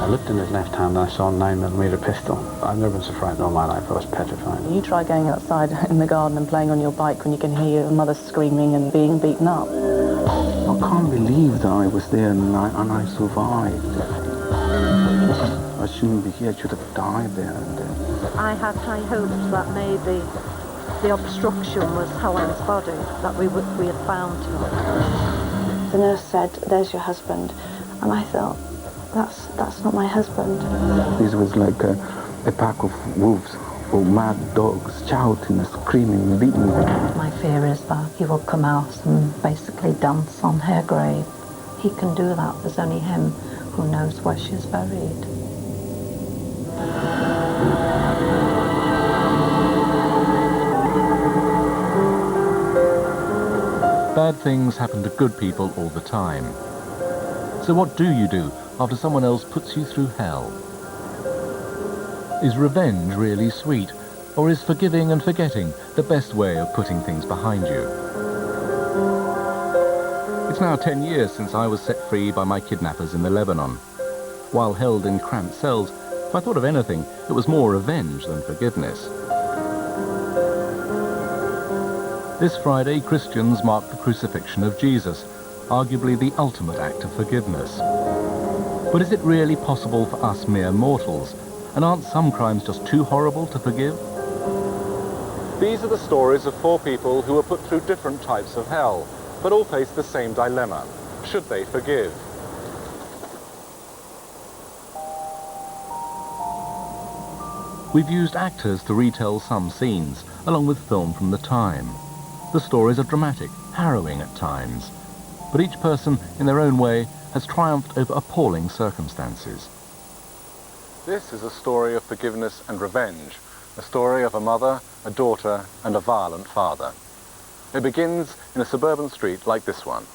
I looked in his left hand and I saw a 9mm pistol. I've never been so frightened all my life. I was petrified. You try going outside in the garden and playing on your bike when you can hear your mother screaming and being beaten up. I can't believe that I was there and I survived. I shouldn't be here. I should have died there and then. I had high hopes that maybe the obstruction was Helen's body, that we had found her. The nurse said, "There's your husband," and I thought, that's not my husband. This was like a pack of wolves or mad dogs shouting and screaming and beating me. My fear is that he will come out and basically dance on her grave. He can do that. There's only him who knows where she's buried. Bad things happen to good people all the time. So what do you do after someone else puts you through hell? Is revenge really sweet, or is forgiving and forgetting the best way of putting things behind you? It's now 10 years since I was set free by my kidnappers in the Lebanon. While held in cramped cells, if I thought of anything, it was more revenge than forgiveness. This Friday, Christians mark the crucifixion of Jesus, arguably the ultimate act of forgiveness. But is it really possible for us mere mortals? And aren't some crimes just too horrible to forgive? These are the stories of 4 people who were put through different types of hell, but all face the same dilemma. Should they forgive? We've used actors to retell some scenes, along with film from the time. The stories are dramatic, harrowing at times, but each person, in their own way, has triumphed over appalling circumstances. This is a story of forgiveness and revenge, a story of a mother, a daughter, and a violent father. It begins in a suburban street like this one.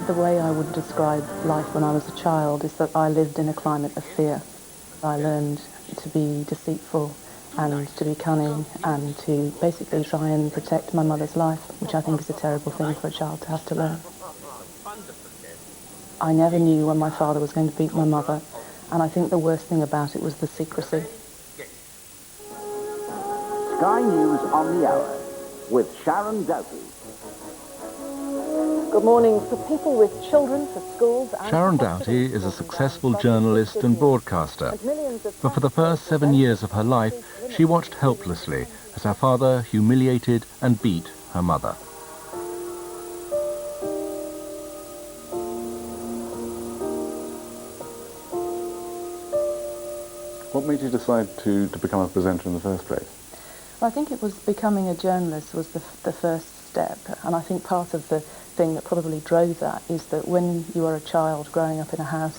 The way I would describe life when I was a child is that I lived in a climate of fear. I learned to be deceitful and to be cunning and to basically try and protect my mother's life, which I think is a terrible thing for a child to have to learn. I never knew when my father was going to beat my mother, and I think the worst thing about it was the secrecy. Sky News on the Hour with Sharon Doughty. Good morning. For people with children, for schools... Sharon Doughty is a successful journalist and broadcaster, but for the first 7 years of her life, she watched helplessly as her father humiliated and beat her mother. What made you decide to become a presenter in the first place? Well, I think it was becoming a journalist was the first step, and I think part of the thing that probably drove that is that when you are a child growing up in a house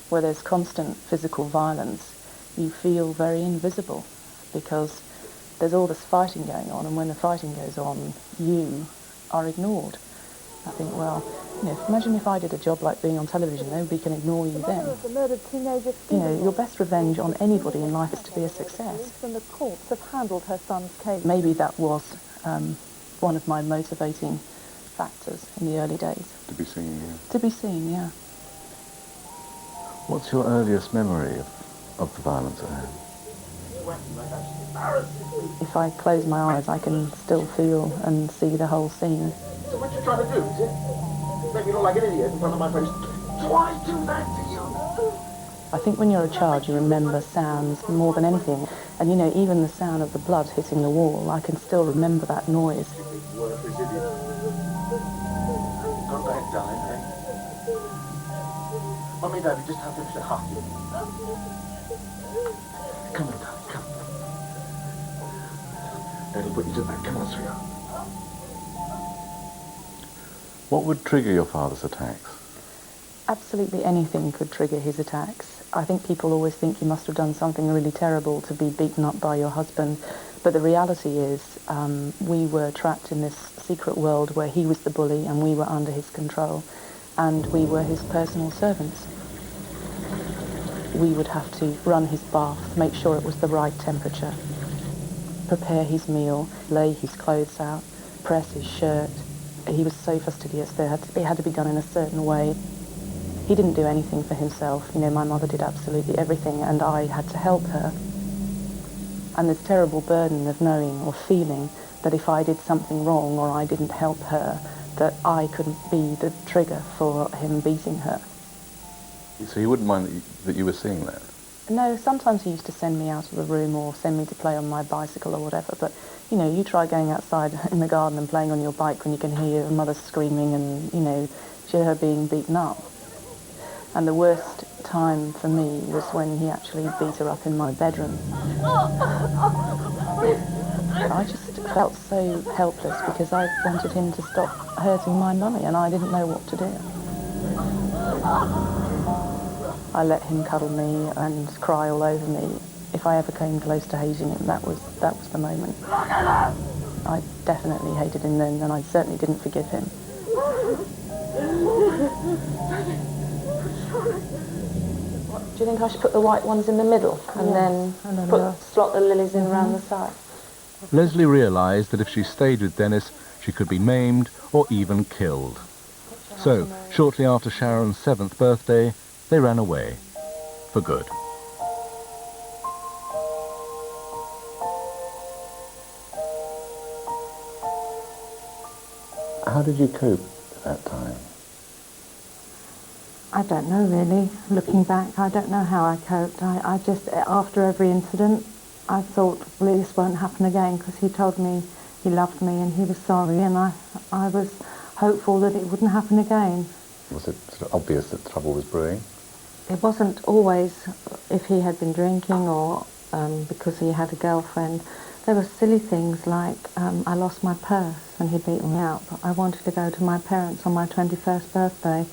where there's constant physical violence, you feel very invisible because there's all this fighting going on, and when the fighting goes on, you are ignored. I think, well, you know, imagine if I did a job like being on television, nobody can ignore you then. You know, your best revenge on anybody in life is to be a success. And the courts have handled her son's case. Maybe that was one of my motivating factors in the early days. To be seen, yeah. To be seen, yeah. What's your earliest memory of the violence at home? If I close my eyes, I can still feel and see the whole scene. So what you trying to do, is it? Make me look like an idiot in front of my face. Do I do that to you? I think when you're a child, you remember sounds more than anything. And, you know, even the sound of the blood hitting the wall, I can still remember that noise. Worthless idiot. Go back, darling, eh? Mummy and Daddy just have to hug you. Come on, darling, come. Daddy put you to bed. Come on, sweetheart. What would trigger your father's attacks? Absolutely anything could trigger his attacks. I think people always think you must have done something really terrible to be beaten up by your husband, but the reality is we were trapped in this secret world where he was the bully and we were under his control, and we were his personal servants. We would have to run his bath, make sure it was the right temperature, prepare his meal, lay his clothes out, press his shirt, he was so fastidious. It had to be done in a certain way. He didn't do anything for himself. You know, my mother did absolutely everything, and I had to help her. And this terrible burden of knowing or feeling that if I did something wrong or I didn't help her, that I couldn't be the trigger for him beating her. So he wouldn't mind that you were seeing that? No, sometimes he used to send me out of the room or send me to play on my bicycle or whatever, but, you know, you try going outside in the garden and playing on your bike when you can hear your mother screaming and, you know, hear her being beaten up. And the worst time for me was when he actually beat her up in my bedroom. I just felt so helpless because I wanted him to stop hurting my mummy and I didn't know what to do. I let him cuddle me and cry all over me. If I ever came close to hating him, that was the moment. I definitely hated him then, and I certainly didn't forgive him. Do you think I should put the white ones in the middle and then slot the lilies in around the side? Leslie realised that if she stayed with Dennis, she could be maimed or even killed. So, shortly after Sharon's 7th birthday, they ran away. For good. How did you cope at that time? I don't know really. Looking back, I don't know how I coped. I just, after every incident, I thought, well, this won't happen again, because he told me he loved me and he was sorry, and I was hopeful that it wouldn't happen again. Was it sort of obvious that trouble was brewing? It wasn't always if he had been drinking or because he had a girlfriend. There were silly things like I lost my purse and he beat me up. I wanted to go to my parents on my 21st birthday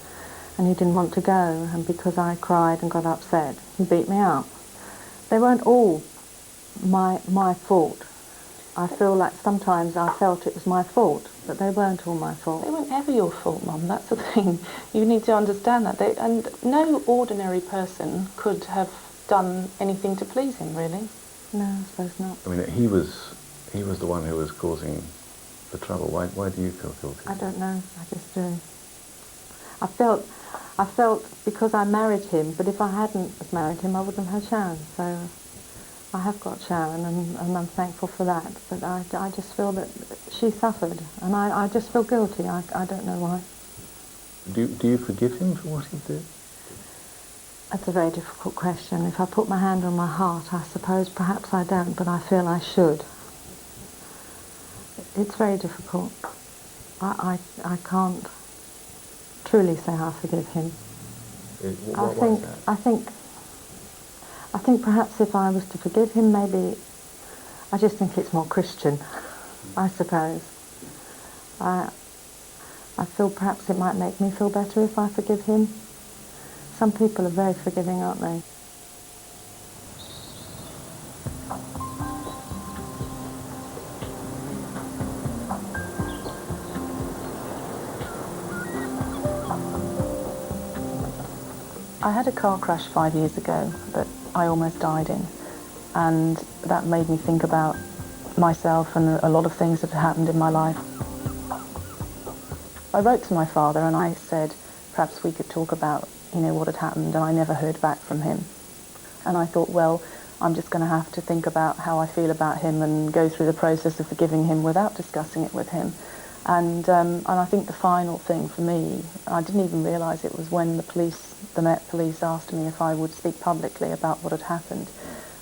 and he didn't want to go, and because I cried and got upset, he beat me up. They weren't all my fault. I feel like sometimes I felt it was my fault, but they weren't all my fault. They weren't ever your fault, Mum. That's the thing. You need to understand that. And no ordinary person could have done anything to please him, really. No, I suppose not. I mean, he was the one who was causing the trouble. Why do you feel guilty? I don't know. I just do. I felt because I married him, but if I hadn't married him, I wouldn't have had Sharon. So I have got Sharon, and I'm thankful for that. But I just feel that she suffered, and I just feel guilty. I don't know why. Do you forgive him for what he did? That's a very difficult question. If I put my hand on my heart, I suppose perhaps I don't, but I feel I should. It's very difficult. I can't truly say I forgive him. I think perhaps if I was to forgive him, maybe I just think it's more Christian, I suppose. I feel perhaps it might make me feel better if I forgive him. Some people are very forgiving, aren't they? I had a car crash 5 years ago that I almost died in, and that made me think about myself and a lot of things that had happened in my life. I wrote to my father and I said perhaps we could talk about, what had happened, and I never heard back from him. And I thought, well, I'm just going to have to think about how I feel about him and go through the process of forgiving him without discussing it with him. And I think the final thing for me, I didn't even realise it was when the Met Police asked me if I would speak publicly about what had happened.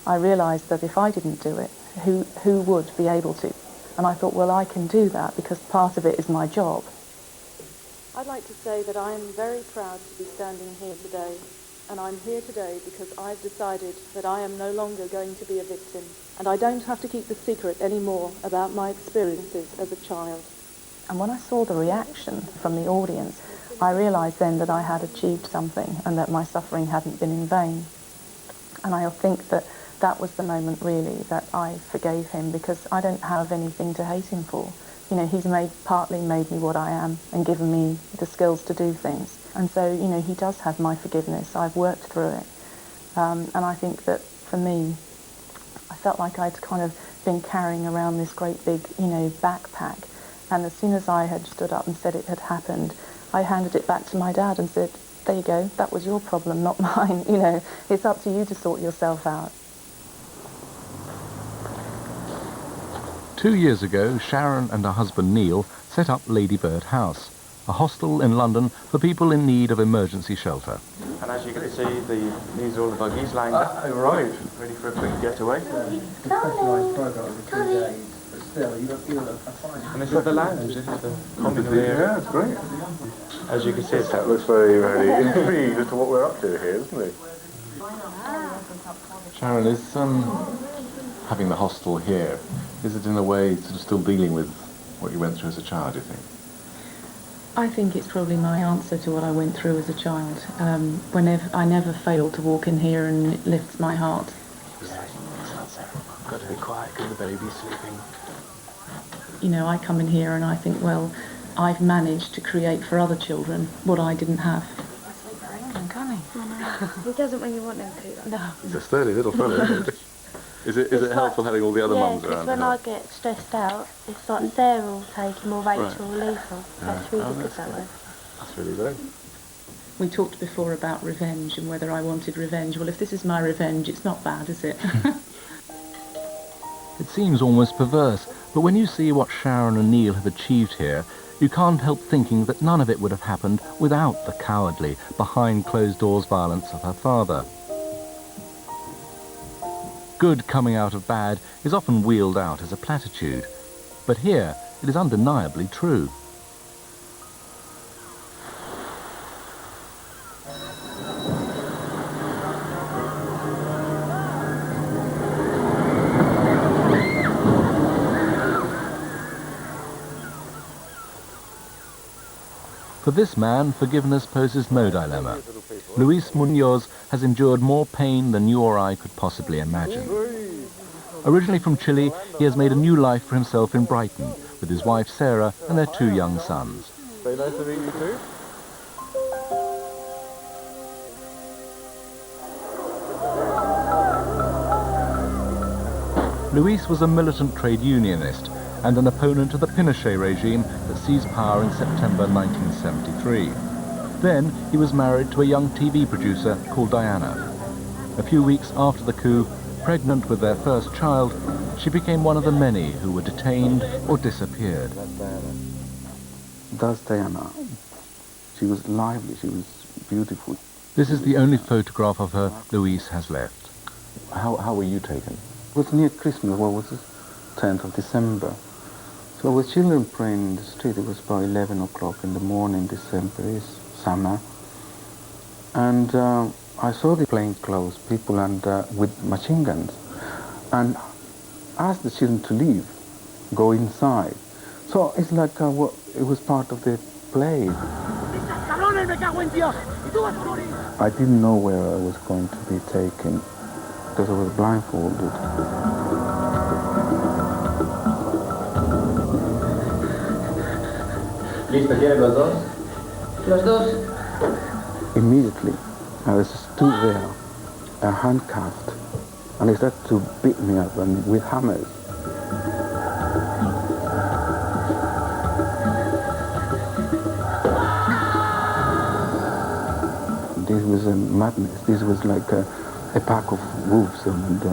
I realised that if I didn't do it, who would be able to? And I thought, well, I can do that because part of it is my job. I'd like to say that I am very proud to be standing here today, and I'm here today because I've decided that I am no longer going to be a victim, and I don't have to keep the secret anymore about my experiences as a child. And when I saw the reaction from the audience, I realised then that I had achieved something and that my suffering hadn't been in vain. And I think that that was the moment really that I forgave him, because I don't have anything to hate him for. He's partly made me what I am and given me the skills to do things. And so, he does have my forgiveness. I've worked through it. And I think that for me, I felt like I'd kind of been carrying around this great big, backpack. And as soon as I had stood up and said it had happened, I handed it back to my dad and said, there you go, that was your problem, not mine. You know, it's up to you to sort yourself out. 2 years ago, Sharon and her husband Neil set up Ladybird House, a hostel in London for people in need of emergency shelter. And as you can see, these are all the buggies lined up. Oh, right. Ready for a quick getaway. Specialised program over 2 days, but still, you don't feel a fine. And this is the lounge, this is the common area. Yeah, it's great. As you can see, it's That looks very, very intrigued as to what we're up to here, isn't it? Sharon, is having the hostel here, is it in a way sort of still dealing with what you went through as a child, do you think? I think it's probably my answer to what I went through as a child. Whenever I never fail to walk in here, and it lifts my heart. Got to be quiet because the baby's sleeping. You know, I come in here and I think, well, I've managed to create for other children what I didn't have. He doesn't when you want him to. No. It's a sturdy little fellow, isn't it? Is it helpful having all the other mums around? Yeah, because when I get stressed out, it's like Sarah will take him or Rachel will leave him. That's really good that way. That's really good. We talked before about revenge and whether I wanted revenge. Well, if this is my revenge, it's not bad, is it? It seems almost perverse, but when you see what Sharon and Neil have achieved here, you can't help thinking that none of it would have happened without the cowardly, behind-closed-doors violence of her father. Good coming out of bad is often wheeled out as a platitude, but here it is undeniably true. For this man, forgiveness poses no dilemma. Luis Munoz has endured more pain than you or I could possibly imagine. Originally from Chile, he has made a new life for himself in Brighton, with his wife Sarah and their 2 young sons. Very nice to meet you too. Luis was a militant trade unionist and an opponent of the Pinochet regime that seized power in September 1973. Then he was married to a young TV producer called Diana. A few weeks after the coup, pregnant with their first child, she became one of the many who were detained or disappeared. That's Diana. She was lively, she was beautiful. This is the only photograph of her Luis has left. How were you taken? It was near Christmas, what was it? 10th of December. So with children playing in the street, it was about 11 o'clock in the morning, December is summer. And I saw the plainclothes people and with machine guns, and asked the children to leave, go inside. So it's like it was part of the play. I didn't know where I was going to be taken because I was blindfolded. ¿Listo? ¿Quieren los dos? Los dos. Immediately, I was stood there, handcuffed, and they started to beat me up and with hammers. This was a madness. This was like a pack of wolves and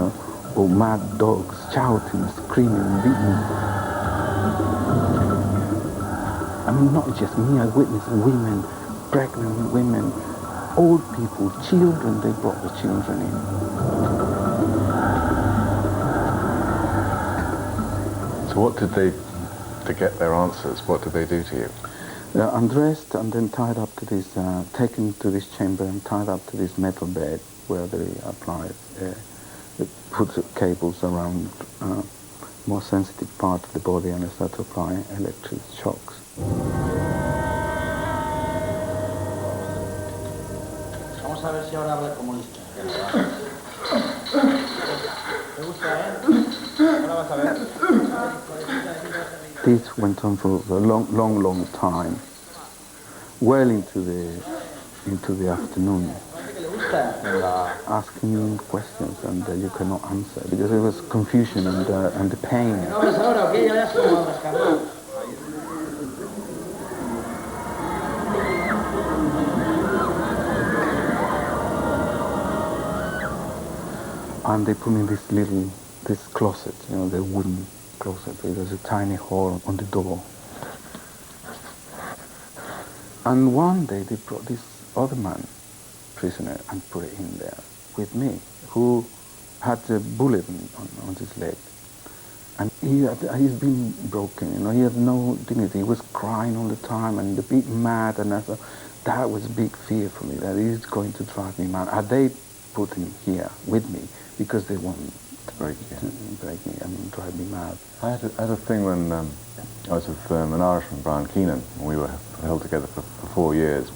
or mad dogs shouting, screaming, beating. I mean, not just me, I witnessed women, pregnant women, old people, children, they brought the children in. So what did they, to get their answers, what did they do to you? They're undressed and then tied up to this, taken to this chamber and tied up to this metal bed where they applied, they put the cables around more sensitive part of the body and they start to apply electric shocks. Vamos a ver si ahora habla comunista. ¿Te gusta, Ahora vas a ver. This went on for a long time, well into the afternoon, asking questions and you cannot answer because there was confusion and the pain. And they put me in this closet, the wooden closet. There's a tiny hole on the door. And one day they brought this other man, prisoner, and put it in there with me, who had a bullet on his leg. And he's been broken, he had no dignity. He was crying all the time and a bit mad, and I thought, that was a big fear for me, that he's going to drive me mad. And they put him here with me because they wanted to break me and drive me mad. I had a thing when I was with an Irishman, Brian Keenan, and we were held together for 4 years.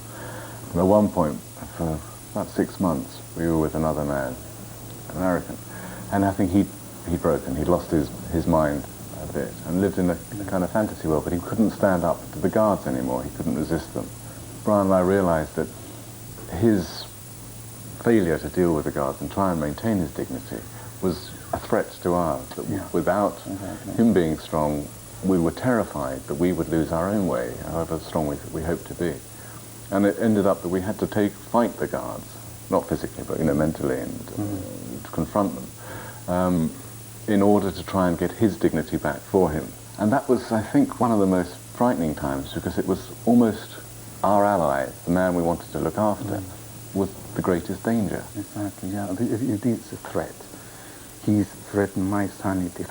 And at one point, for about 6 months, we were with another man, an American, and I think he'd broken, he'd lost his mind a bit, and lived in a kind of fantasy world, but he couldn't stand up to the guards anymore, he couldn't resist them. Brian and I realized that his failure to deal with the guards and try and maintain his dignity was a threat to ours, that without him being strong, we were terrified that we would lose our own way, however strong we hoped to be. And it ended up that we had to fight the guards, not physically, but mentally, and to confront them, in order to try and get his dignity back for him. And that was, I think, one of the most frightening times, because it was almost our ally, the man we wanted to look after, was the greatest danger. Exactly, yeah. It is a threat. He's threatening my sanity.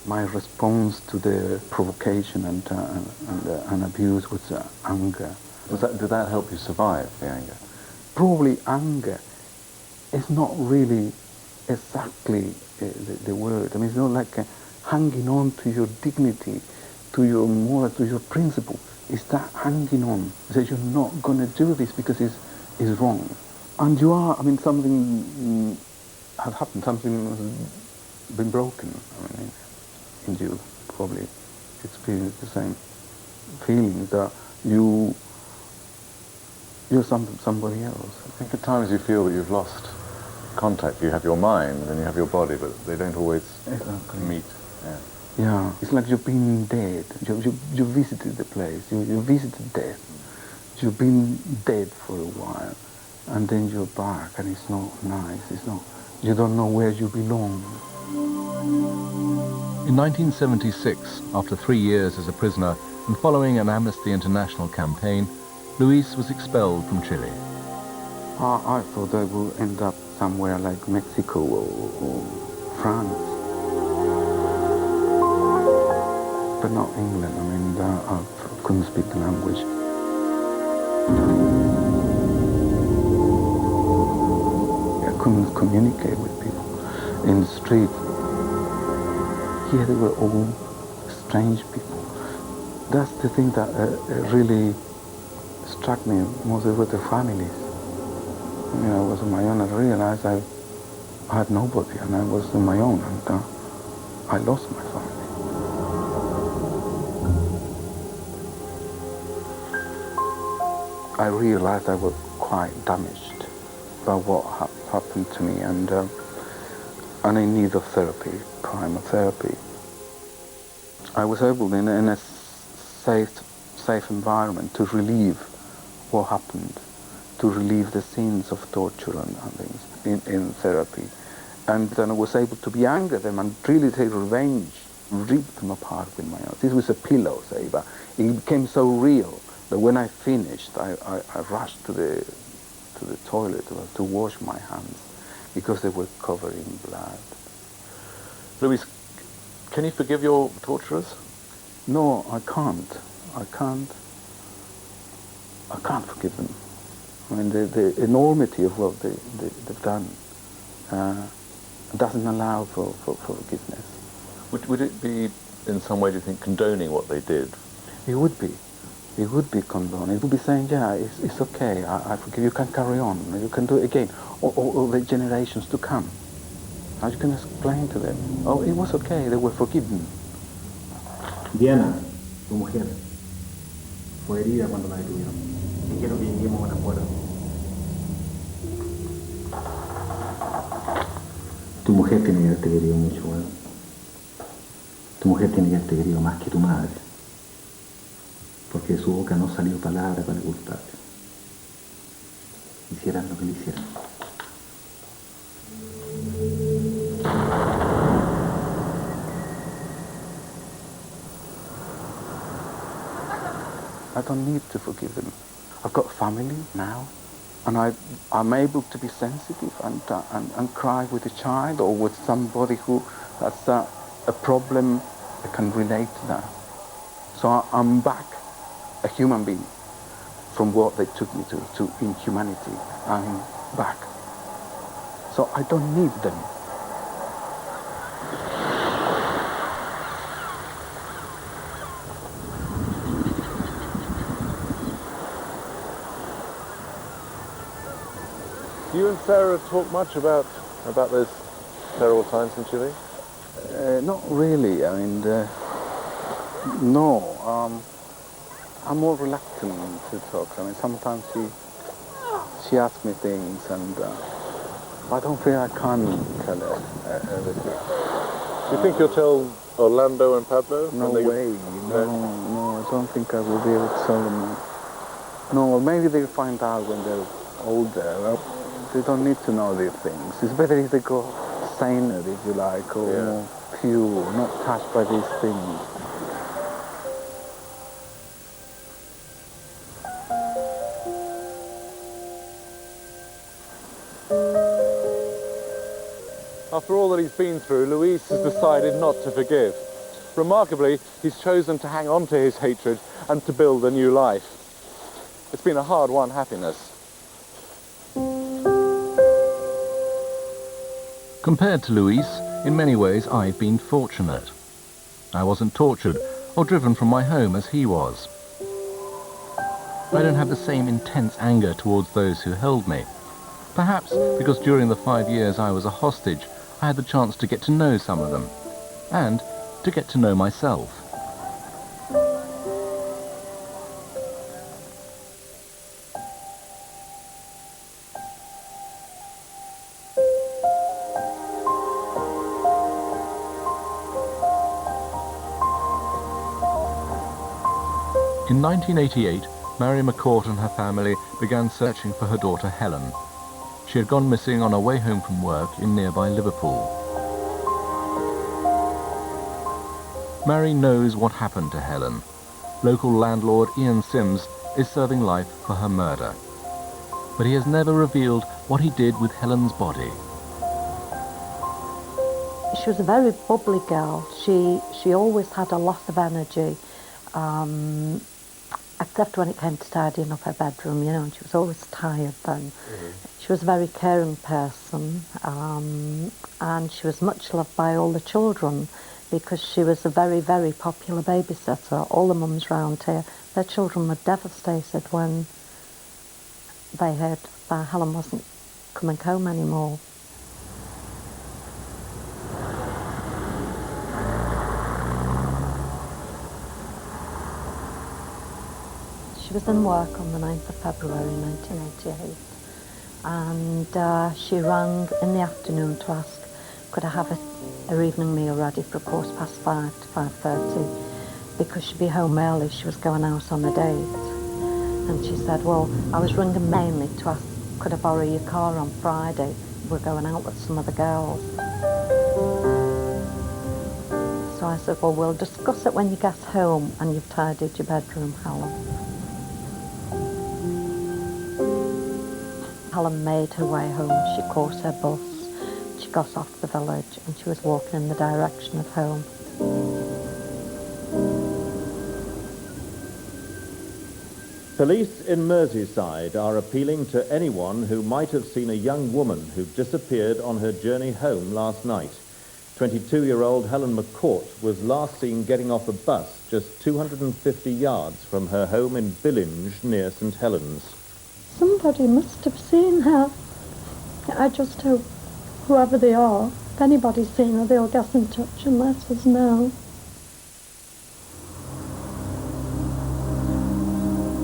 My response to the provocation and abuse was anger. Did that help you survive, the anger? Probably anger is not really exactly the word. I mean, it's not like hanging on to your dignity, to your moral, to your principle. It's that hanging on, that you're not going to do this because it's wrong. And you are, something has happened, something has been broken. And you probably experience the same feeling that you're somebody else. I think at times you feel that you've lost contact. You have your mind and you have your body, but they don't always meet. Yeah, it's like you've been dead. You visited the place. You visited death. You've been dead for a while, and then you're back, and it's not nice. It's not. You don't know where you belong. In 1976, after 3 years as a prisoner and following an Amnesty International campaign, Luis was expelled from Chile. I thought I would end up somewhere like Mexico or France. But not England. I couldn't speak the language. I couldn't communicate with people in the street. Here they were all strange people. That's the thing that really struck me most with the families. I was on my own. I realized I had nobody, and I was on my own, and I lost my family. I realized I was quite damaged by what happened to me, and I need of therapy, primal therapy. I was able in a safe environment to relieve what happened, to relieve the scenes of torture and things in therapy. And then I was able to be angry at them and really take revenge, rip them apart with my arms. This was a pillow, say, but it became so real that when I finished, I rushed to the toilet to wash my hands because they were covered in blood. Luis, can you forgive your torturers? No, I can't. I can't forgive them. The enormity of what they've done doesn't allow for forgiveness. Would it be, in some way, do you think, condoning what they did? It would be. It would be condoning. It would be saying, yeah, it's okay, I forgive you, can carry on, you can do it again. Or the generations to come. How you can explain to them, oh, it was okay, they were forgiven. Diana, tu mujer, fue herida cuando la detuvieron. Y quiero que lleguemos a un acuerdo. Tu mujer tiene que haberte querido mucho, bueno. Tu mujer tiene que haberte querido más que tu madre. Porque de su boca no salió palabra para ocultarte. hicieran lo que le hicieran. I don't need to forgive them. I've got family now, and I'm able to be sensitive and cry with a child or with somebody who has a problem. I can relate to that. So I'm back a human being from what they took me to inhumanity. I'm back. So I don't need them. You and Sarah talk much about those terrible times in Chile? Not really. I mean, no. I'm more reluctant to talk. I mean, sometimes she asks me things, and I don't feel I can tell her everything. Do you think you'll tell Orlando and Pablo? No way. No, I don't think I will be able to tell them. No, maybe they'll find out when they're older. They don't need to know these things. It's better if they go saner, if you like, or more pure, not touched by these things. After all that he's been through, Luis has decided not to forgive. Remarkably, he's chosen to hang on to his hatred and to build a new life. It's been a hard-won happiness. Compared to Luis, in many ways I've been fortunate. I wasn't tortured or driven from my home as he was. I don't have the same intense anger towards those who held me. Perhaps because during the 5 years I was a hostage, I had the chance to get to know some of them, and to get to know myself. In 1988, Mary McCourt and her family began searching for her daughter Helen. She had gone missing on her way home from work in nearby Liverpool. Mary knows what happened to Helen. Local landlord Ian Sims is serving life for her murder. But he has never revealed what he did with Helen's body. She was a very bubbly girl. She always had a lot of energy. Except when it came to tidying up her bedroom, you know, and she was always tired then. She was a very caring person, and she was much loved by all the children because she was a very, very popular babysitter. All the mums round here, their children were devastated when they heard that Helen wasn't coming home anymore. She was in work on the 9th of February 1988, and she rang in the afternoon to ask could I have her evening meal ready for 5:15 to 5:30 because she'd be home early. She was going out on a date, and she said, well, I was ringing mainly to ask could I borrow your car on Friday? We're going out with some of the girls. So I said, well, we'll discuss it when you get home and you've tidied your bedroom, Helen. Helen made her way home. She caught her bus. She got off the village and she was walking in the direction of home. Police in Merseyside are appealing to anyone who might have seen a young woman who disappeared on her journey home last night. 22-year-old Helen McCourt was last seen getting off a bus just 250 yards from her home in Billinge near St Helens. Somebody must have seen her. I just hope whoever they are, if anybody's seen her, they'll get in touch and let us know.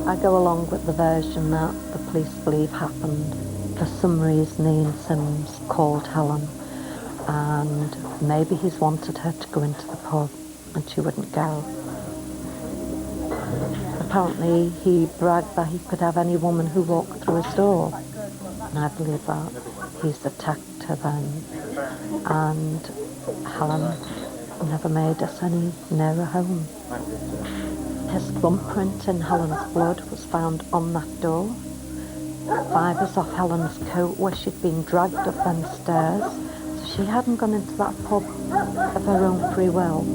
I go along with the version that the police believe happened. For some reason, Ian Sims called Helen, and maybe he's wanted her to go into the pub, and she wouldn't go. Apparently, he bragged that he could have any woman who walked through his door. and I believe that he's attacked her then. And Helen never made us any nearer home. His thumbprint in Helen's blood was found on that door. Fibres off Helen's coat where she'd been dragged up them stairs, so she hadn't gone into that pub of her own free will.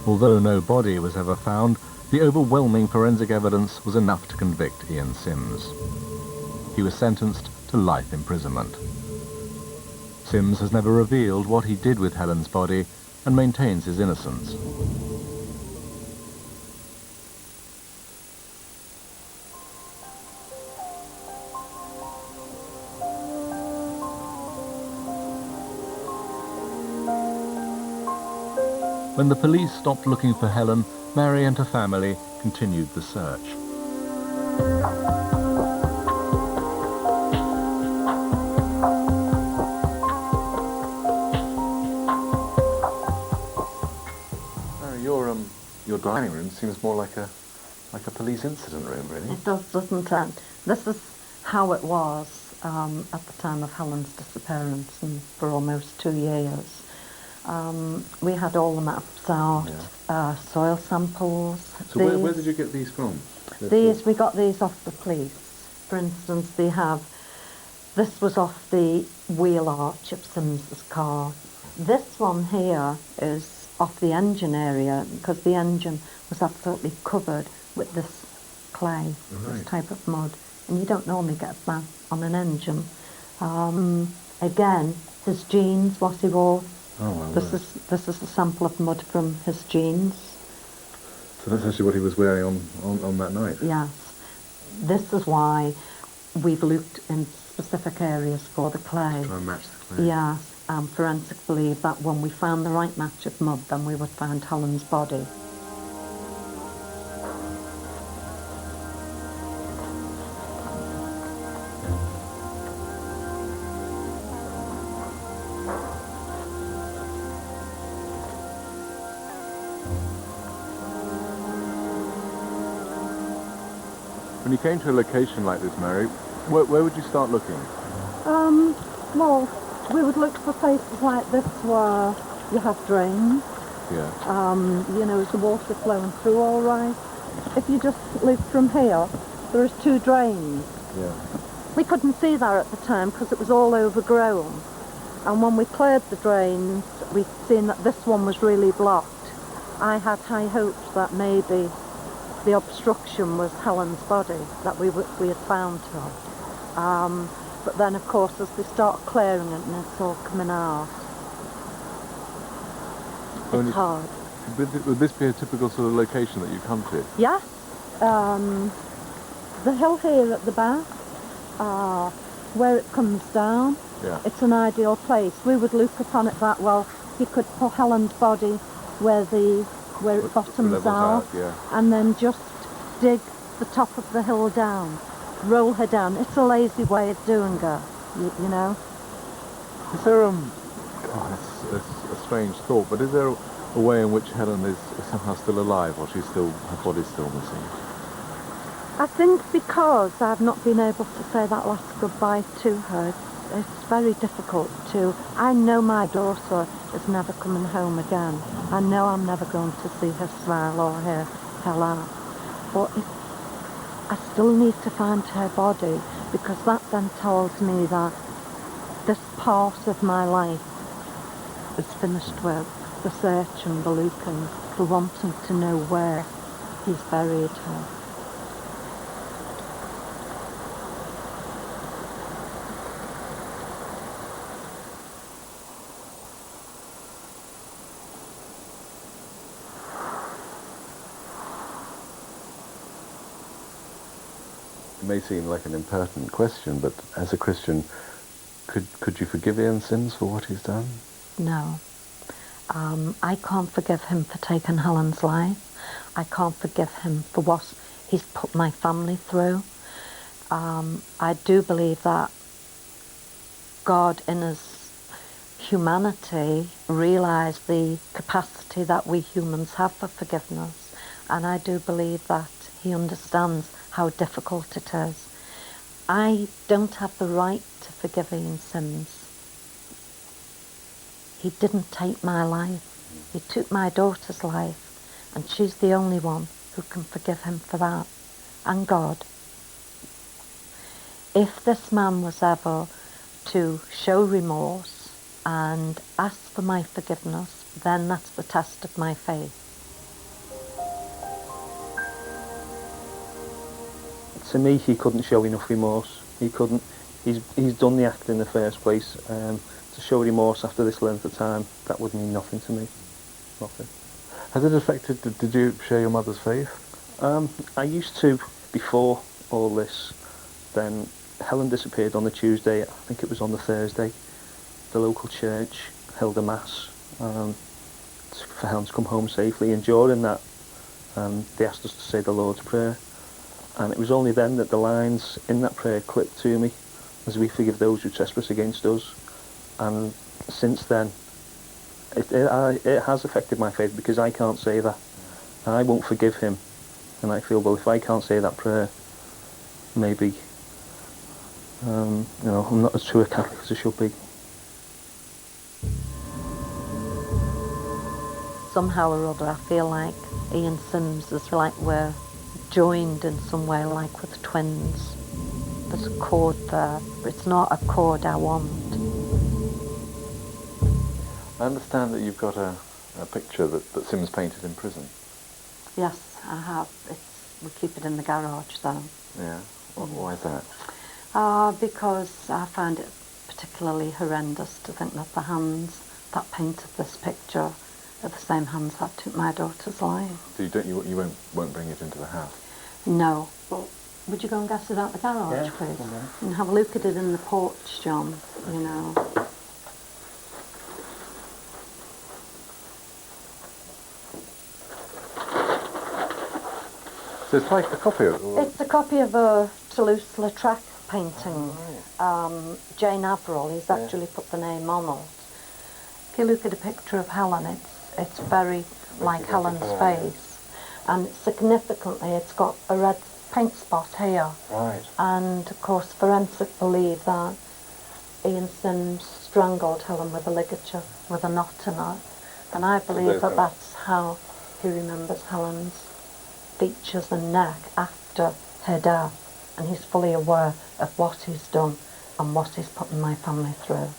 Although no body was ever found, the overwhelming forensic evidence was enough to convict Ian Sims. He was sentenced to life imprisonment. Sims has never revealed what he did with Helen's body and maintains his innocence. When the police stopped looking for Helen, Mary and her family continued the search. Mary, your dining room seems more like a police incident room, really. It does, doesn't it? This is how it was at the time of Helen's disappearance, and for almost 2 years. We had all the maps out, soil samples. So where did you get these from? We got these off the police. For instance, this was off the wheel arch of Sims's car. This one here is off the engine area, because the engine was absolutely covered with this clay, this type of mud. And you don't normally get that on an engine. Again, his jeans, what he wore. Oh, well, this is a sample of mud from his jeans. So that's actually what he was wearing on that night? Yes. This is why we've looked in specific areas for the clay. Try and match the clay. Yes. Forensics believe that when we found the right match of mud, then we would find Helen's body. When you came to a location like this, Mary, where would you start looking? Well, we would look for places like this where you have drains. Yeah. Is the water flowing through all right? If you just look from here, there is 2 drains. Yeah. We couldn't see that at the time because it was all overgrown. And when we cleared the drains, we'd seen that this one was really blocked. I had high hopes that maybe the obstruction was Helen's body, that we had found her. But then, of course, as they start clearing it and it's all coming out, it's hard. Would this be a typical sort of location that you come to? Yes. The hill here at the back, where it comes down, it's an ideal place. We would look upon it that, well, you could put Helen's body where it bottoms out, and then just dig the top of the hill down, roll her down. It's a lazy way of doing it, you know. Is there it's a strange thought, but is there a way in which Helen is somehow still alive, or her body's still missing? I think because I've not been able to say that last goodbye to her, it's very difficult to. I know my daughter is never coming home again. I know I'm never going to see her smile or her laugh. But I still need to find her body, because that then tells me that this part of my life is finished with the search and the looking, for wanting to know where he's buried her. It may seem like an impertinent question, but as a Christian, could you forgive Ian Sims for what he's done? No. I can't forgive him for taking Helen's life. I can't forgive him for what he's put my family through. I do believe that God, in his humanity, realised the capacity that we humans have for forgiveness. And I do believe that He understands how difficult it is. I don't have the right to forgive Ian Sims. He didn't take my life. He took my daughter's life, and she's the only one who can forgive him for that, and God. If this man was ever to show remorse and ask for my forgiveness, then that's the test of my faith. To me, he couldn't show enough remorse. He couldn't. He's done the act in the first place. To show remorse after this length of time, that would mean nothing to me. Nothing. Has it affected, did you share your mother's faith? I used to before all this. Then Helen disappeared on the Tuesday. I think it was on the Thursday. The local church held a mass for Helen to come home safely, and during that they asked us to say the Lord's Prayer. And it was only then that the lines in that prayer clicked to me, as we forgive those who trespass against us. And since then, it has affected my faith, because I can't say that. I won't forgive him. And I feel, well, if I can't say that prayer, maybe, I'm not as true a Catholic as I should be. Somehow or other, I feel like Ian Sims is like we're joined in some way, like with twins. There's a cord there, but it's not a cord I want. I understand that you've got a picture that Sims painted in prison. Yes, I have. We keep it in the garage, though. Yeah? Why is that? Because I find it particularly horrendous to think that the hands that painted this picture are the same hands that took my daughter's life. So you won't bring it into the house? No. Well, would you go and get it out the garage, please? Okay. And have a look at it in the porch, John, you know. So it's like a copy of it? It's a copy of a Toulouse-Lautrec painting. Jane Averill, he's actually put the name on it. If you look at a picture of Helen, it's very like Helen's face. And significantly, it's got a red paint spot here. Right. And, of course, forensic believe that Ian Sims strangled Helen with a ligature, with a knot in it. And I believe that that's how he remembers Helen's features and neck after her death, and he's fully aware of what he's done and what he's putting my family through.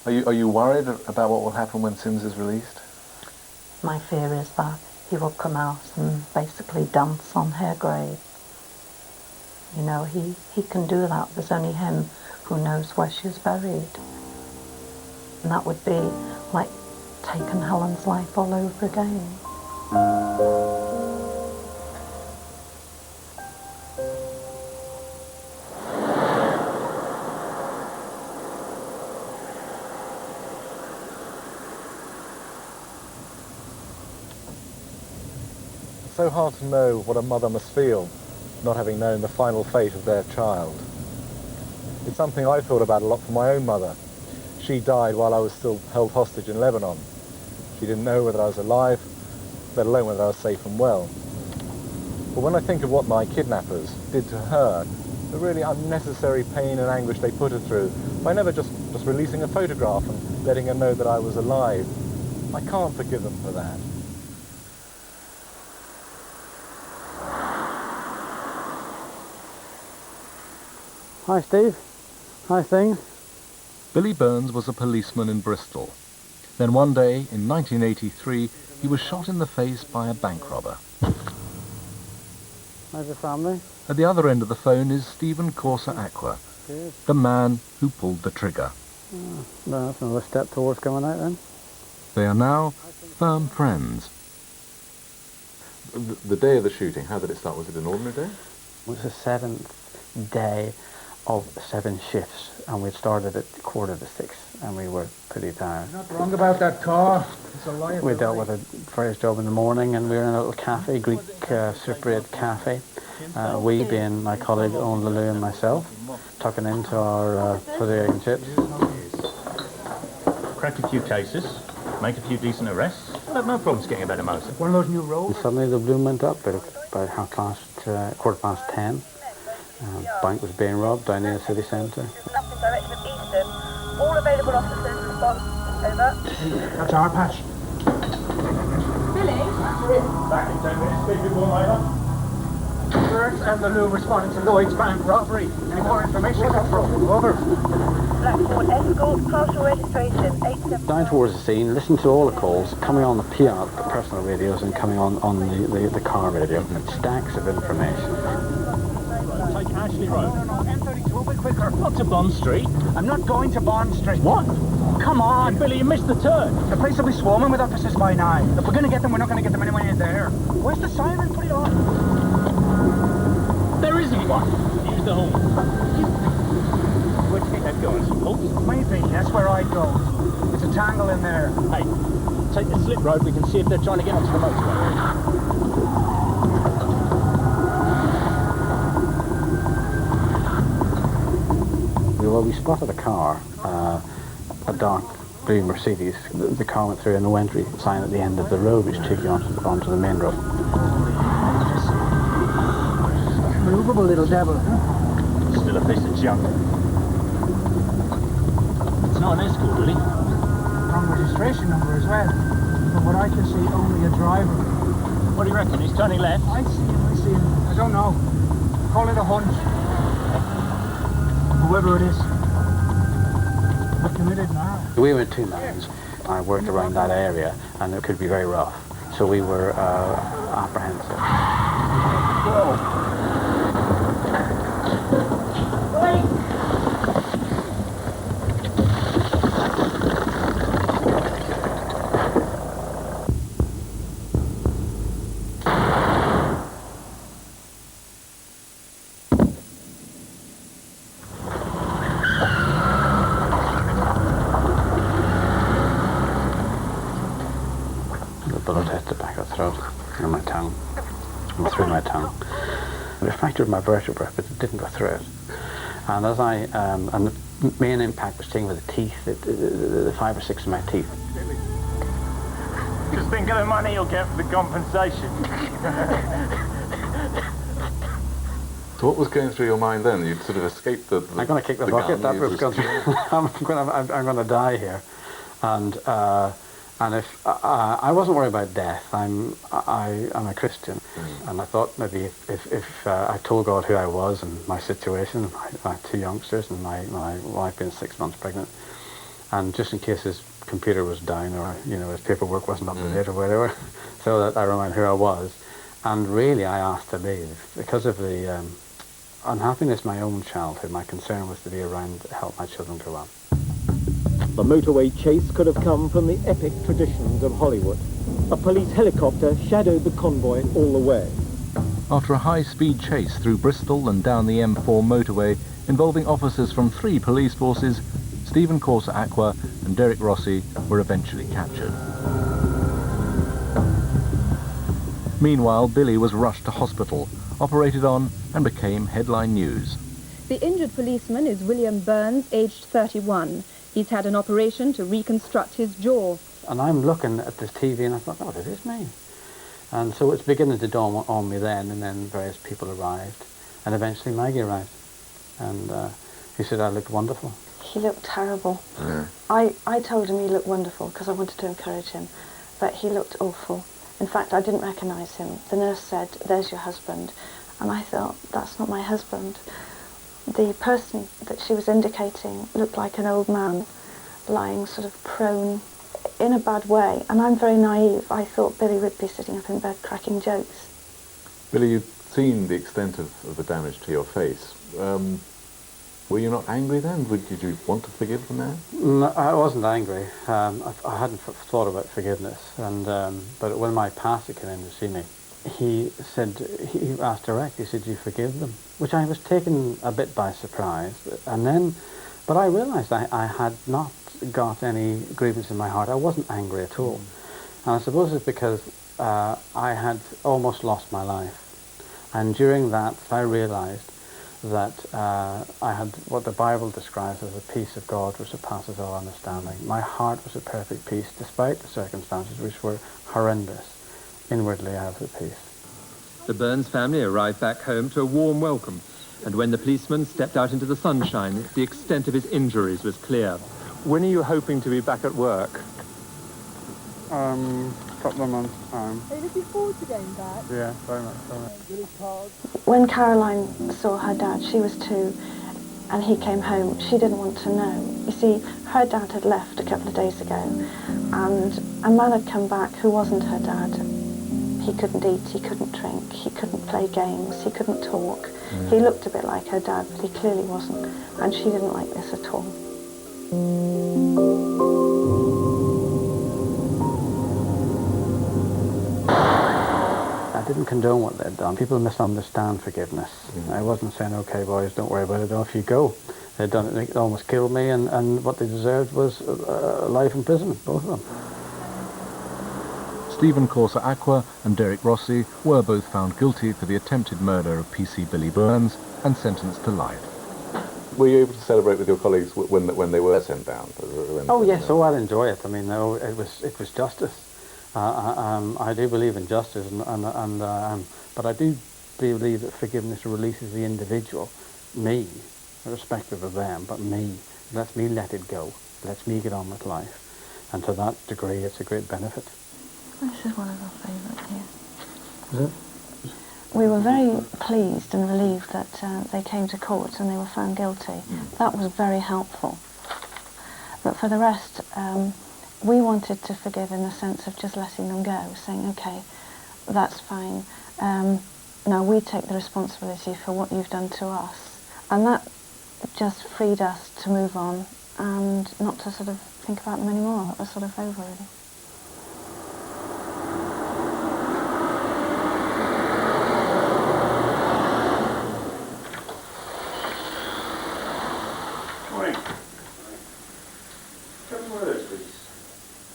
Are you worried about what will happen when Sims is released? My fear is that he will come out and basically dance on her grave. You know, he can do that. There's only him who knows where she's buried. And that would be like taking Helen's life all over again. It's so hard to know what a mother must feel, not having known the final fate of their child. It's something I've thought about a lot for my own mother. She died while I was still held hostage in Lebanon. She didn't know whether I was alive, let alone whether I was safe and well. But when I think of what my kidnappers did to her, the really unnecessary pain and anguish they put her through, by never just releasing a photograph and letting her know that I was alive, I can't forgive them for that. Hi, Steve. Hi, things. Billy Burns was a policeman in Bristol. Then one day, in 1983, he was shot in the face by a bank robber. How's the family? At the other end of the phone is Stephen Corsa Aqua, Good. the man who pulled the trigger. Oh, well, that's another step towards coming out then. They are now firm friends. The day of the shooting, how did it start? Was it an ordinary day? It was the 7th day of 7 shifts, and we started at 5:45, and we were pretty tired. You're not wrong about that car. It's a liability. We dealt with a first job in the morning, and we were in a little cafe, Greek Cypriot cafe. We, being my colleague Owen Lelou and myself, tucking into our footy and chips. Cracked a few cases. make a few decent arrests. I'll have no problems getting a better motor. One of those new roads? And suddenly the balloon went up by 10:15. Bank was being robbed down near the city centre. Nothing direction of Eastern. All available officers respond. Over. That's our patch. Billy? Back in 10 minutes, speak before later. Burns and the Lou responding to Lloyd's bank robbery. Any more information come through? Over. Blackboard Escort, partial registration, 87. Down towards the scene, listened to all the calls coming on the PR, the personal radios, and coming on the car radio. Stacks of information. Take Ashley Road. No, M32, a bit quicker. Not to Bond Street. I'm not going to Bond Street. What? Come on. Billy, you missed the turn. The place will be swarming with officers by 9. If we're going to get them, we're not going to get them anywhere near there. Where's the siren? Put it on. There isn't one. Use the horn. Where do you think they've gone? Oops. Maybe. That's where I go. It's a tangle in there. Hey, take the slip road. We can see if they're trying to get onto the motorway. Well, we spotted a car, a dark blue Mercedes. The car went through a no entry sign at the end of the road, which took you onto the main road. Movable little devil, huh? Still a piece of junk. It's not an escort, really. Wrong registration number as well. From what I can see, only a driver. What do you reckon? He's turning left? I see him. I don't know. Call it a hunch. Whoever it is. We're committed now. We were in 2 lanes. I worked around that area, and it could be very rough. So we were apprehensive. Whoa. Bullet hit the back of the throat and my tongue, and through my tongue. It fractured my vertebra, but it didn't go through it. And as and the main impact was taken with the teeth, the 5 or 6 of my teeth. Just think of the money you'll get for the compensation. So what was going through your mind then? You'd sort of escaped the I'm going to kick the bucket. That was going I'm going to die here, and if I wasn't worried about death, I'm a Christian, and I thought maybe if I told God who I was and my situation, my 2 youngsters and my wife being 6 months pregnant, and just in case his computer was down or his paperwork wasn't up to date or whatever, so that I remembered who I was, and really I asked to leave because of the unhappiness of my own childhood. My concern was to be around to help my children grow up. The motorway chase could have come from the epic traditions of Hollywood. A police helicopter shadowed the convoy all the way. After a high-speed chase through Bristol and down the M4 motorway involving officers from 3 police forces, Stephen Corsa Aqua and Derek Rossi were eventually captured. Meanwhile, Billy was rushed to hospital, operated on, and became headline news. The injured policeman is William Burns, aged 31. He's had an operation to reconstruct his jaw. And I'm looking at this TV and I thought, oh, it is me. And so it's beginning to dawn on me then, and then various people arrived. And eventually Maggie arrived. And he said I looked wonderful. He looked terrible. Yeah. I told him he looked wonderful because I wanted to encourage him, but he looked awful. In fact, I didn't recognise him. The nurse said, "There's your husband." And I thought, that's not my husband. The person that she was indicating looked like an old man lying sort of prone in a bad way. And I'm very naive. I thought Billy would be sitting up in bed cracking jokes. Billy, you'd seen the extent of the damage to your face. Were you not angry then? Did you want to forgive the man? No, I wasn't angry. I hadn't thought about forgiveness. And but when my pastor came in to see me, he asked direct, he said, "Do you forgive them?" Which I was taken a bit by surprise. But I realised I had not got any grievance in my heart. I wasn't angry at all. And I suppose it's because I had almost lost my life. And during that, I realised that I had what the Bible describes as the peace of God which surpasses all understanding. My heart was at perfect peace despite the circumstances which were horrendous. Inwardly I have the peace. The Burns family arrived back home to a warm welcome, and when the policeman stepped out into the sunshine, the extent of his injuries was clear. When are you hoping to be back at work? Couple of months' time. Are you looking forward to going back? Yeah, very much, very much. When Caroline saw her dad, she was 2, and he came home, she didn't want to know. You see, her dad had left a couple of days ago, and a man had come back who wasn't her dad. He couldn't eat, he couldn't drink, he couldn't play games, he couldn't talk. He looked a bit like her dad, but he clearly wasn't, and she didn't like this at all. I didn't condone what they'd done. People misunderstand forgiveness. I wasn't saying, okay, boys, don't worry about it, off you go. They'd done it, they almost killed me, and what they deserved was life in prison, both of them. Stephen Corsa Aqua and Derek Rossi were both found guilty for the attempted murder of PC Billy Burns and sentenced to life. Were you able to celebrate with your colleagues when they were sent down? Oh yes, I'll enjoy it. I mean, no, it was justice. I do believe in justice, but I do believe that forgiveness releases the individual, me, irrespective of them, but me. It lets me let it go, it lets me get on with life, and to that degree, it's a great benefit. This is one of our favourite here. Is it? We were very pleased and relieved that they came to court and they were found guilty. That was very helpful. But for the rest, we wanted to forgive in the sense of just letting them go, saying, okay, that's fine. Now we take the responsibility for what you've done to us. And that just freed us to move on and not to sort of think about them anymore. It was sort of over, really.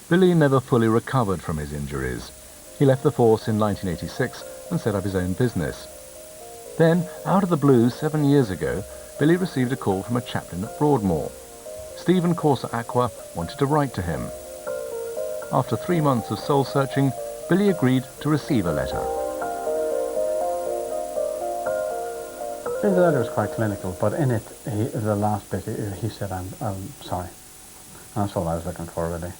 Billy never fully recovered from his injuries. He left the force in 1986 and set up his own business. Then, out of the blue 7 years ago, Billy received a call from a chaplain at Broadmoor. Stephen Corsa Aqua wanted to write to him. After 3 months of soul-searching, Billy agreed to receive a letter. The letter was quite clinical, but in it, the last bit, he said, I'm sorry. And that's all I was looking for, really.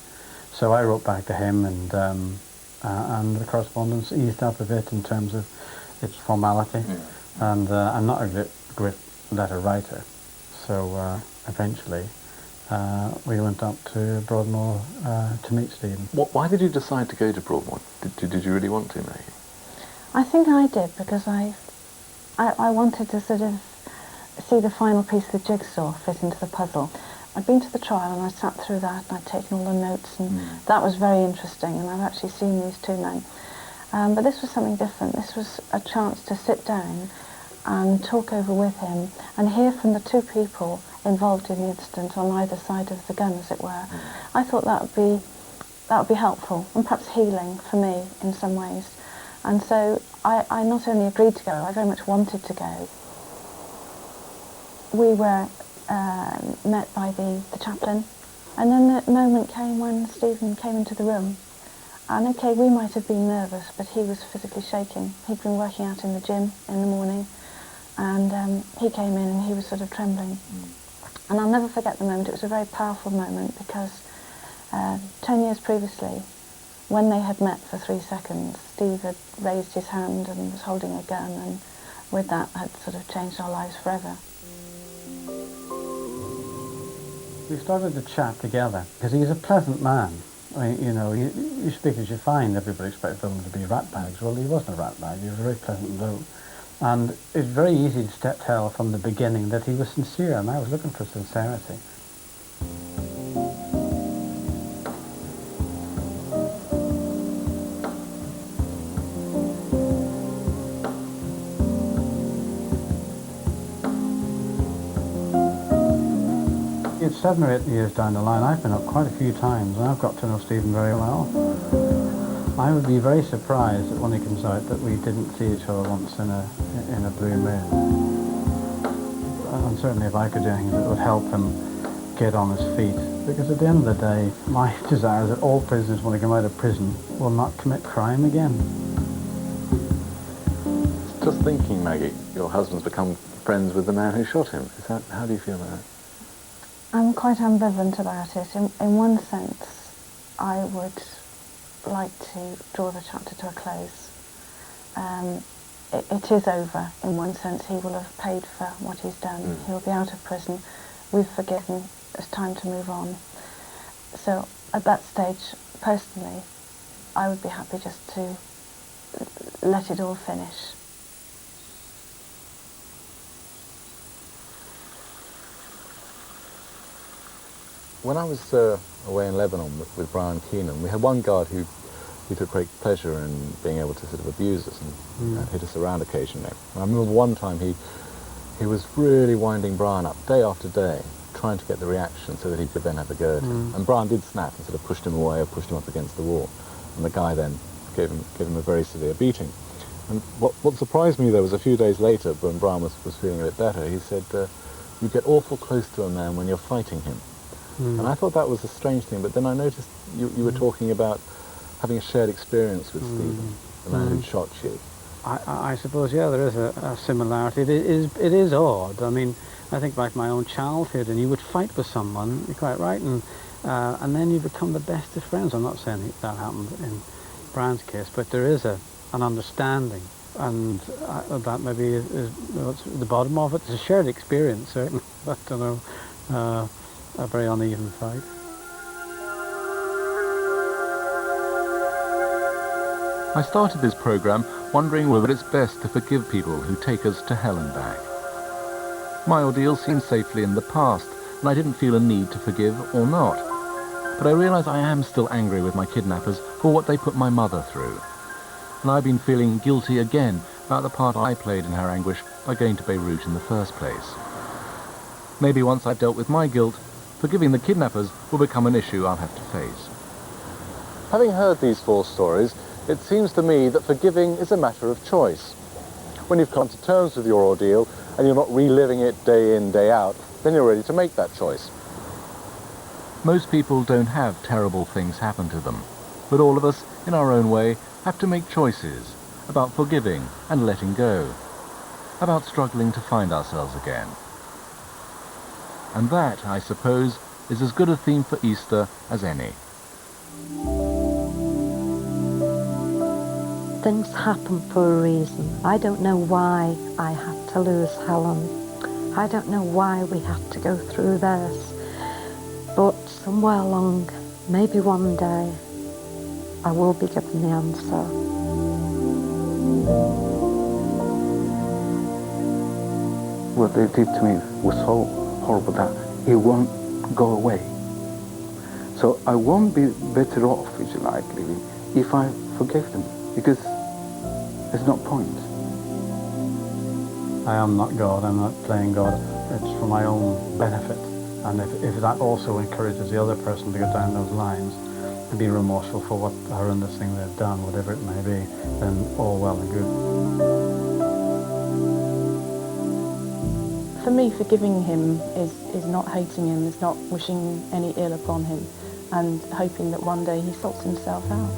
So I wrote back to him, and the correspondence eased up a bit in terms of its formality. And I'm not a great letter writer, so eventually we went up to Broadmoor to meet Stephen. Why did you decide to go to Broadmoor? Did you really want to, Maggie? I think I did, because I wanted to sort of see the final piece of the jigsaw fit into the puzzle. I'd been to the trial and I sat through that and I'd taken all the notes, and that was very interesting, and I've actually seen these 2 men. But this was something different. This was a chance to sit down and talk over with him and hear from the 2 people involved in the incident on either side of the gun, as it were. I thought that would be helpful and perhaps healing for me in some ways. And so I not only agreed to go, I very much wanted to go. We were met by the chaplain, and then the moment came when Stephen came into the room. And okay, we might have been nervous, but he was physically shaking. He'd been working out in the gym in the morning, and he came in and he was sort of trembling. And I'll never forget the moment. It was a very powerful moment, because 10 years previously, when they had met for 3 seconds, Steve had raised his hand and was holding a gun, and with that had sort of changed our lives forever. We started to chat together, because he's a pleasant man. I mean, you know, you speak as you find. Everybody expects them to be ratbags. Well, he wasn't a ratbag. He was a very pleasant bloke. And it's very easy to tell from the beginning that he was sincere, and I was looking for sincerity. It's 7 or 8 years down the line. I've been up quite a few times, and I've got to know Stephen very well. I would be very surprised that when he comes out that we didn't see each other once in a blue moon. and certainly if I could do anything that would help him get on his feet. Because at the end of the day, my desire is that all prisoners, when they come out of prison, will not commit crime again. Just thinking, Maggie, your husband's become friends with the man who shot him. How do you feel about that? I'm quite ambivalent about it. In one sense, I would like to draw the chapter to a close. It is over. In one sense, he will have paid for what he's done. He'll be out of prison. We've forgiven. It's time to move on. So at that stage, personally, I would be happy just to let it all finish. When I was away in Lebanon with Brian Keenan, we had one guard who took great pleasure in being able to sort of abuse us and hit us around occasionally. And I remember one time he was really winding Brian up day after day, trying to get the reaction so that he could then have a go at him. And Brian did snap and sort of pushed him away or pushed him up against the wall. And the guy then gave him a very severe beating. And what surprised me, though, was a few days later, when Brian was feeling a bit better, he said, you get awful close to a man when you're fighting him. And I thought that was a strange thing, but then I noticed you were talking about having a shared experience with Stephen, the man who'd shot you. I suppose, yeah, there is a similarity. It is odd. I mean, I think back to my own childhood, and you would fight with someone, you're quite right, and then you become the best of friends. I'm not saying that happened in Brian's case, but there is an understanding, and that maybe is what's the bottom of it. It's a shared experience, certainly, but I don't know, a very uneven fight. I started this programme wondering whether it's best to forgive people who take us to hell and back. My ordeal seemed safely in the past, and I didn't feel a need to forgive or not. But I realise I am still angry with my kidnappers for what they put my mother through. And I've been feeling guilty again about the part I played in her anguish by going to Beirut in the first place. Maybe once I've dealt with my guilt, forgiving the kidnappers will become an issue I'll have to face. Having heard these 4 stories, it seems to me that forgiving is a matter of choice. When you've come to terms with your ordeal and you're not reliving it day in, day out, then you're ready to make that choice. Most people don't have terrible things happen to them, but all of us, in our own way, have to make choices about forgiving and letting go, about struggling to find ourselves again. And that, I suppose, is as good a theme for Easter as any. Things happen for a reason. I don't know why I had to lose Helen. I don't know why we had to go through this. But somewhere along, maybe one day, I will be given the answer. What they did to me was so horrible that it won't go away. So I won't be better off, if you like, really, if I forgave them, because there's no point. I am not God, I'm not playing God. It's for my own benefit. And if that also encourages the other person to go down those lines and be remorseful for what horrendous thing they've done, whatever it may be, then all well and good. For me, forgiving him is not hating him, is not wishing any ill upon him, and hoping that one day he sorts himself out.